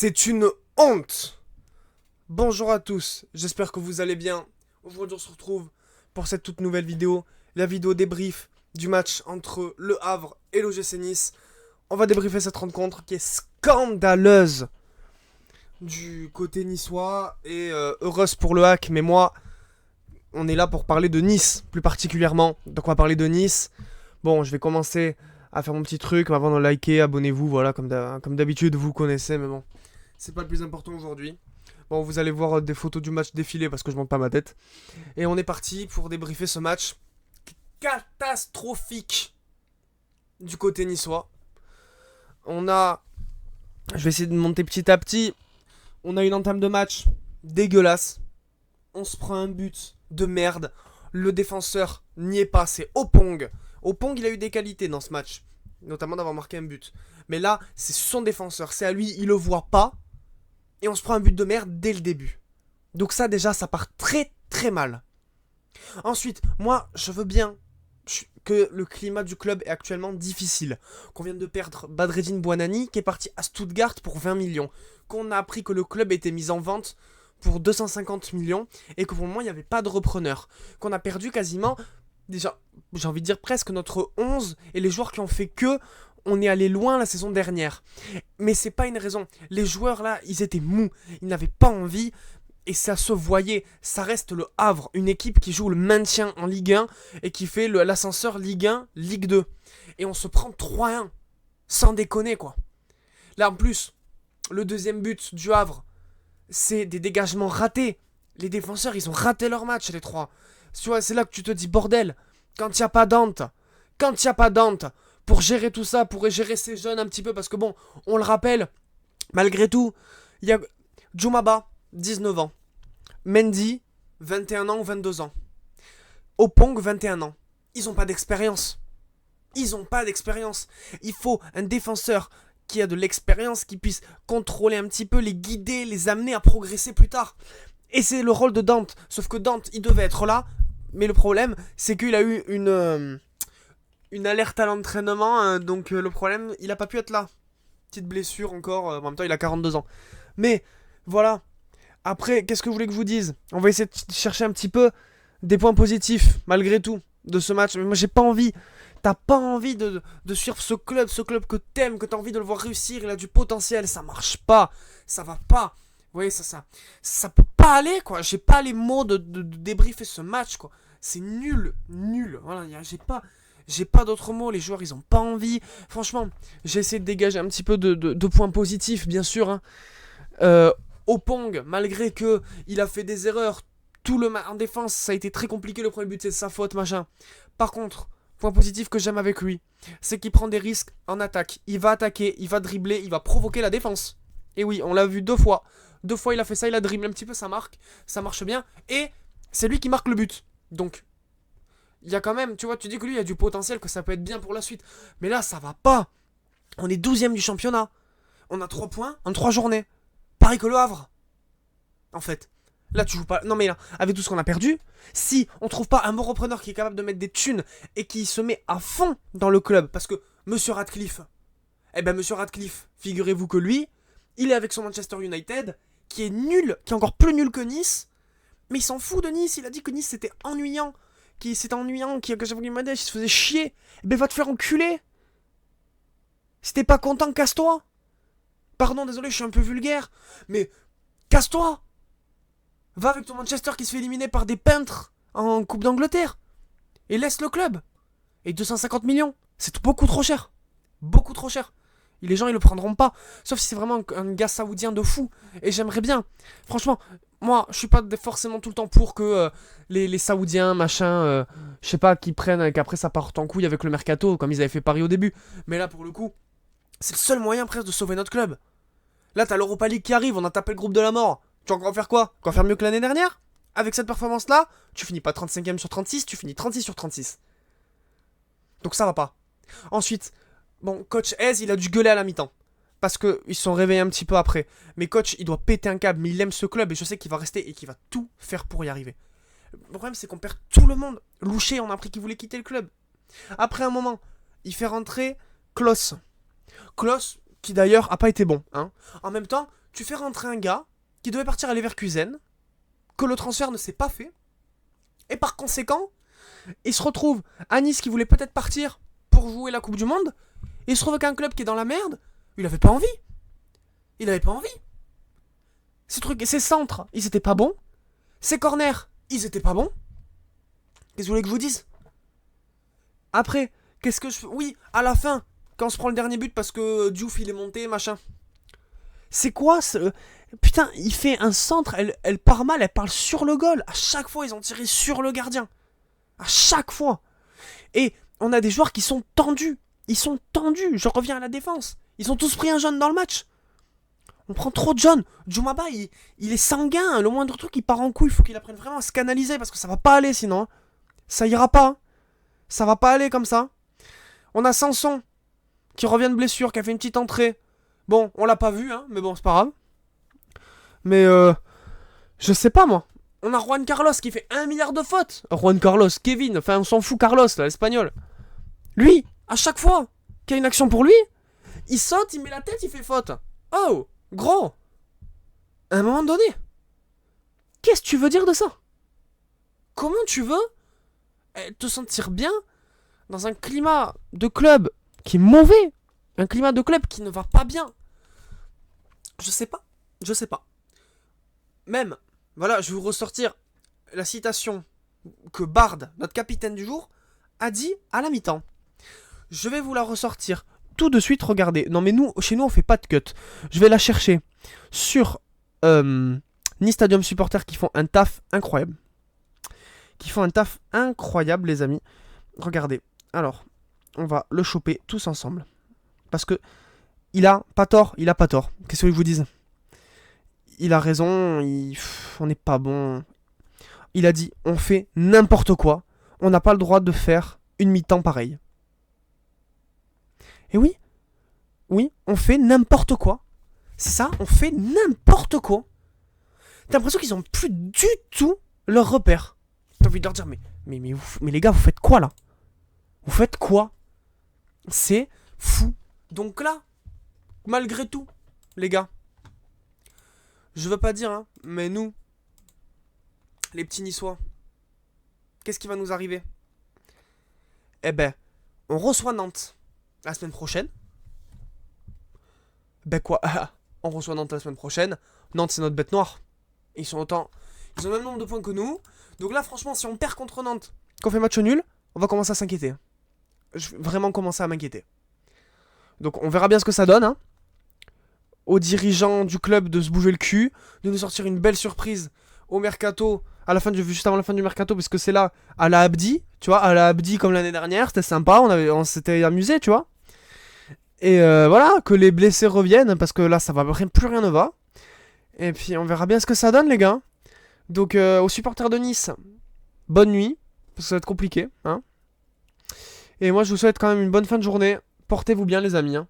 C'est une honte. Bonjour à tous, j'espère que vous allez bien. Aujourd'hui on se retrouve pour cette toute nouvelle vidéo, la vidéo débrief du match entre Le Havre et l'OGC Nice. On va débriefer cette rencontre qui est scandaleuse du côté niçois et heureuse pour le hack, mais moi on est là pour parler de Nice plus particulièrement. Donc on va parler de Nice. Bon, je vais commencer à faire mon petit truc, mais avant de liker, abonnez-vous, voilà, comme d'habitude, vous connaissez, mais bon, c'est pas le plus important aujourd'hui. Bon, vous allez voir des photos du match défiler parce que je monte pas ma tête. Et on est parti pour débriefer ce match catastrophique du côté niçois. Je vais essayer de monter petit à petit. On a une entame de match dégueulasse. On se prend un but de merde. Le défenseur n'y est pas, c'est Opong. Opong, il a eu des qualités dans ce match, notamment d'avoir marqué un but. Mais là, c'est son défenseur, c'est à lui, il le voit pas. Et on se prend un but de merde dès le début. Donc ça, déjà, ça part très très mal. Ensuite, moi, je veux bien que le climat du club est actuellement difficile. Qu'on vient de perdre Badreddine Bouanani, qui est parti à Stuttgart pour 20 millions. Qu'on a appris que le club était mis en vente pour 250 millions et que pour le moment il n'y avait pas de repreneur. Qu'on a perdu quasiment, déjà, j'ai envie de dire presque notre 11 et les joueurs qui ont fait que on est allé loin la saison dernière. Mais c'est pas une raison. Les joueurs là, ils étaient mous, ils n'avaient pas envie et ça se voyait. Ça reste le Havre, une équipe qui joue le maintien en Ligue 1 et qui fait l'ascenseur Ligue 1, Ligue 2. Et on se prend 3-1, sans déconner quoi. Là en plus, le deuxième but du Havre, c'est des dégagements ratés. Les défenseurs, ils ont raté leur match, les trois. Tu vois, c'est là que tu te dis, bordel, quand il n'y a pas Dante, pour gérer tout ça, pour gérer ces jeunes un petit peu, parce que bon, on le rappelle, malgré tout, il y a Djoumaba, 19 ans. Mendy, 21 ans ou 22 ans. Opong, 21 ans. Ils n'ont pas d'expérience. Il faut un défenseur qui a de l'expérience, qui puisse contrôler un petit peu, les guider, les amener à progresser plus tard. Et c'est le rôle de Dante. Sauf que Dante, il devait être là. Mais le problème, c'est qu'il a eu une alerte à l'entraînement. Donc le problème, il a pas pu être là. Petite blessure encore. En même temps, il a 42 ans. Mais voilà. Après, qu'est-ce que vous voulez que je vous dise? On va essayer de chercher un petit peu des points positifs, malgré tout, de ce match. Mais moi, j'ai pas envie. T'as pas envie de suivre ce club que t'aimes, que t'as envie de le voir réussir, il a du potentiel, ça marche pas, ça va pas. Vous voyez, ça peut pas aller, quoi. J'ai pas les mots de débriefer ce match, quoi. C'est nul. Voilà, j'ai pas d'autres mots, les joueurs, ils ont pas envie. Franchement, j'ai essayé de dégager un petit peu de points positifs, bien sûr. Opong, malgré que il a fait des erreurs, en défense, ça a été très compliqué, le premier but, c'est de sa faute, machin. Par contre, point positif que j'aime avec lui, c'est qu'il prend des risques en attaque. Il va attaquer, il va dribbler, il va provoquer la défense. Et oui, on l'a vu 2 fois. 2 fois il a fait ça, il a dribblé un petit peu, ça marche bien. Et c'est lui qui marque le but. Donc, il y a quand même, tu vois, tu dis que lui, il y a du potentiel, que ça peut être bien pour la suite. Mais là, ça va pas. On est 12ème du championnat. On a 3 points en 3 journées. Pareil que le Havre. En fait. Là, tu joues pas. Non, mais là, avec tout ce qu'on a perdu, si on trouve pas un bon repreneur qui est capable de mettre des thunes et qui se met à fond dans le club, parce que Monsieur Radcliffe, Monsieur Radcliffe, figurez-vous que lui, il est avec son Manchester United, qui est nul, qui est encore plus nul que Nice, mais il s'en fout de Nice. Il a dit que Nice c'était ennuyant, que chaque fois qu'il m'a dit, il se faisait chier. Va te faire enculer. Si t'es pas content, casse-toi. Pardon, désolé, je suis un peu vulgaire, mais casse-toi. Va avec ton Manchester qui se fait éliminer par des peintres en Coupe d'Angleterre. Et laisse le club. Et 250 millions, c'est beaucoup trop cher. Beaucoup trop cher. Et les gens, ils le prendront pas. Sauf si c'est vraiment un gars saoudien de fou. Et j'aimerais bien. Franchement, moi, je suis pas forcément tout le temps pour que les Saoudiens, machin, je sais pas, qu'ils prennent, qu'après ça parte en couille avec le mercato, comme ils avaient fait Paris au début. Mais là, pour le coup, c'est le seul moyen presque de sauver notre club. Là, t'as l'Europa League qui arrive, on a tapé le groupe de la mort. Tu vas encore faire quoi? Encore faire mieux que l'année dernière? Avec cette performance-là, tu finis pas 35ème sur 36, tu finis 36 sur 36. Donc ça va pas. Ensuite, bon, coach Hez, il a dû gueuler à la mi-temps. Parce qu'ils se sont réveillés un petit peu après. Mais coach, il doit péter un câble, mais il aime ce club et je sais qu'il va rester et qu'il va tout faire pour y arriver. Le problème, c'est qu'on perd tout le monde. Louché, on a appris qu'il voulait quitter le club. Après un moment, il fait rentrer Klos. Klos, qui d'ailleurs a pas été bon. Hein. En même temps, Tu fais rentrer un gars qui devait partir à Leverkusen, que le transfert ne s'est pas fait, et par conséquent, il se retrouve à Nice qui voulait peut-être partir pour jouer la Coupe du Monde, et il se retrouve avec un club qui est dans la merde. Il avait pas envie. Il avait pas envie. Ses centres, ils étaient pas bons. Ses corners, ils étaient pas bons. Qu'est-ce que vous voulez que je vous dise? Après, qu'est-ce que je fais? Oui, à la fin, quand on se prend le dernier but parce que Diouf il est monté, machin. C'est quoi ce... Putain, il fait un centre, elle part mal, elle parle sur le goal. À chaque fois, ils ont tiré sur le gardien. À chaque fois. Et on a des joueurs qui sont tendus. Ils sont tendus. Je reviens à la défense. Ils ont tous pris un jaune dans le match. On prend trop de jaunes. Djoumaba, il est sanguin. Le moindre truc, il part en couille. Il faut qu'il apprenne vraiment à se canaliser parce que ça va pas aller sinon. Ça ira pas. Ça va pas aller comme ça. On a Sanson qui revient de blessure, qui a fait une petite entrée. Bon, on l'a pas vu, hein, mais bon, c'est pas grave. Mais je sais pas moi. On a Juan Carlos qui fait 1 milliard de fautes. Juan Carlos, Kevin, enfin on s'en fout Carlos, là, l'espagnol. Lui, à chaque fois qu'il y a une action pour lui, il saute, il met la tête, il fait faute. Oh, gros. À un moment donné, qu'est-ce que tu veux dire de ça? Comment tu veux te sentir bien dans un climat de club qui est mauvais? Un climat de club qui ne va pas bien? Je sais pas. Je sais pas. Même, voilà, je vais vous ressortir la citation que Bard, notre capitaine du jour, a dit à la mi-temps. Je vais vous la ressortir tout de suite, regardez. Non mais nous, chez nous, on fait pas de cut. Je vais la chercher sur Nice Stadium Supporters qui font un taf incroyable. Les amis. Regardez. Alors, on va le choper tous ensemble. Parce que il a pas tort. Qu'est-ce que je vous dise? Il a raison, on n'est pas bon. Il a dit, on fait n'importe quoi. On n'a pas le droit de faire une mi-temps pareille. Et oui, on fait n'importe quoi. C'est ça, on fait n'importe quoi. T'as l'impression qu'ils ont plus du tout leur repère. T'as envie de leur dire, mais les gars, vous faites quoi là? Vous faites quoi? C'est fou. Donc là, malgré tout, les gars, je veux pas dire, hein, mais nous, les petits Niçois, qu'est-ce qui va nous arriver? Eh ben, on reçoit Nantes la semaine prochaine. Ben quoi? On reçoit Nantes la semaine prochaine. Nantes, c'est notre bête noire. Ils ont le même nombre de points que nous. Donc là, franchement, si on perd contre Nantes, qu'on fait match nul, on va commencer à s'inquiéter. Je vais vraiment commencer à m'inquiéter. Donc on verra bien ce que ça donne, hein. Aux dirigeants du club de se bouger le cul, de nous sortir une belle surprise au mercato, juste avant la fin du mercato, parce que c'est là, à la Abdi, tu vois, à la Abdi comme l'année dernière, c'était sympa, on s'était amusé, tu vois. Et voilà, que les blessés reviennent, parce que là, ça va plus rien ne va. Et puis on verra bien ce que ça donne, les gars. Donc aux supporters de Nice, bonne nuit, parce que ça va être compliqué, hein. Et moi, je vous souhaite quand même une bonne fin de journée. Portez-vous bien, les amis, hein.